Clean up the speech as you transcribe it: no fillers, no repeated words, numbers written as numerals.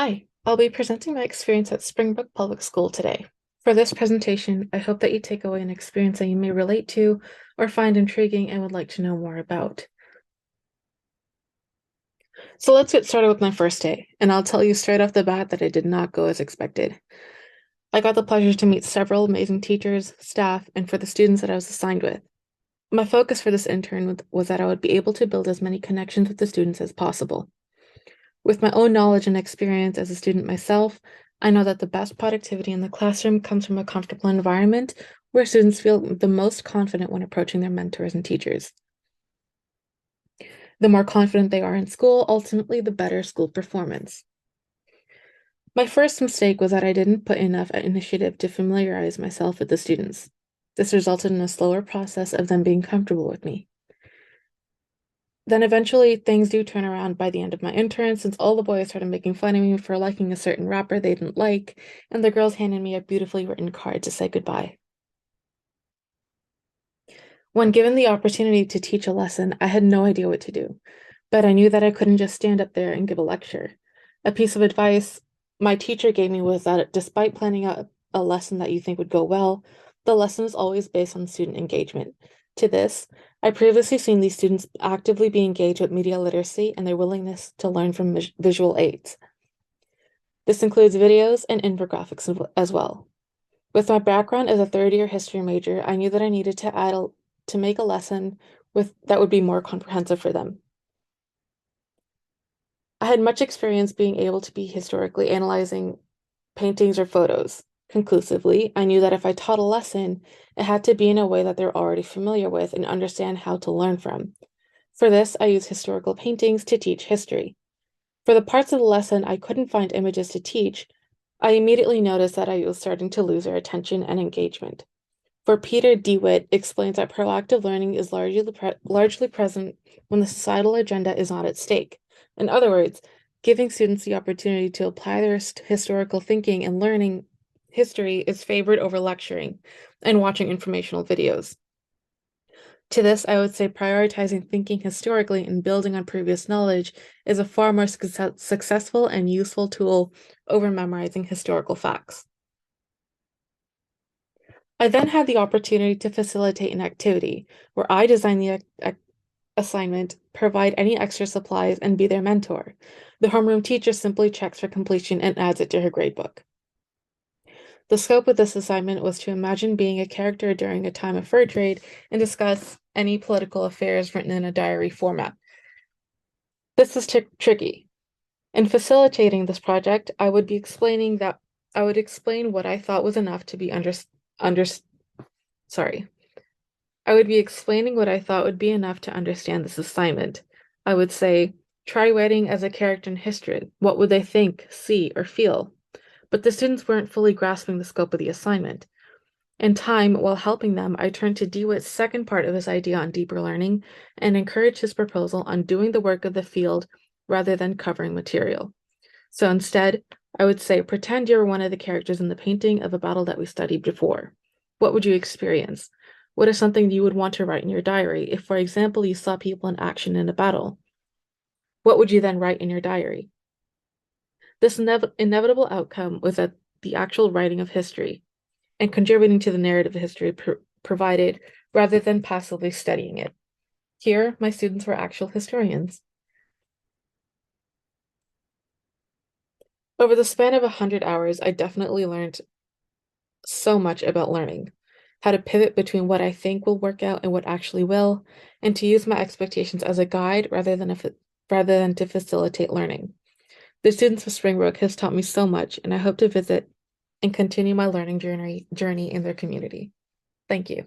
Hi, I'll be presenting my experience at Springbrook Public School today. For this presentation, I hope that you take away an experience that you may relate to or find intriguing and would like to know more about. So let's get started with my first day, and I'll tell you straight off the bat that it did not go as expected. I got the pleasure to meet several amazing teachers, staff, and for the students that I was assigned with. My focus for this intern was that I would be able to build as many connections with the students as possible. With my own knowledge and experience as a student myself, I know that the best productivity in the classroom comes from a comfortable environment where students feel the most confident when approaching their mentors and teachers. The more confident they are in school, ultimately, the better school performance. My first mistake was that I didn't put enough initiative to familiarize myself with the students. This resulted in a slower process of them being comfortable with me. Then eventually things do turn around by the end of my intern, since all the boys started making fun of me for liking a certain rapper they didn't like, and the girls handed me a beautifully written card to say goodbye. When given the opportunity to teach a lesson, I had no idea what to do, but I knew that I couldn't just stand up there and give a lecture. A piece of advice my teacher gave me was that despite planning out a lesson that you think would go well, the lesson is always based on student engagement. To this, I previously seen these students actively be engaged with media literacy and their willingness to learn from visual aids. This includes videos and infographics as well. With my background as a third-year history major, I knew that I needed to make a lesson that would be more comprehensive for them. I had much experience being able to be historically analyzing paintings or photos. Conclusively, I knew that if I taught a lesson, it had to be in a way that they're already familiar with and understand how to learn from. For this, I use historical paintings to teach history. For the parts of the lesson I couldn't find images to teach, I immediately noticed that I was starting to lose their attention and engagement. For Peter DeWitt explains that proactive learning is largely present when the societal agenda is not at stake. In other words, giving students the opportunity to apply their historical thinking and learning history is favored over lecturing and watching informational videos. To this, I would say prioritizing thinking historically and building on previous knowledge is a far more successful and useful tool over memorizing historical facts. I then had the opportunity to facilitate an activity where I design the assignment, provide any extra supplies, and be their mentor. The homeroom teacher simply checks for completion and adds it to her gradebook. The scope of this assignment was to imagine being a character during a time of fur trade and discuss any political affairs written in a diary format. This was tricky. In facilitating this project, I would explain what I thought was enough to be I would be explaining what I thought would be enough to understand this assignment. I would say, try writing as a character in history. What would they think, see, or feel? But the students weren't fully grasping the scope of the assignment. In time, while helping them, I turned to DeWitt's second part of his idea on deeper learning and encouraged his proposal on doing the work of the field rather than covering material. So instead, I would say, pretend you're one of the characters in the painting of a battle that we studied before. What would you experience? What is something you would want to write in your diary if, for example, you saw people in action in a battle? What would you then write in your diary? This inevitable outcome was that the actual writing of history and contributing to the narrative of history provided rather than passively studying it. Here, my students were actual historians. Over the span of 100 hours, I definitely learned so much about learning, how to pivot between what I think will work out and what actually will, and to use my expectations as a guide rather than to facilitate learning. The students of Springbrook has taught me so much, and I hope to visit and continue my learning journey in their community. Thank you.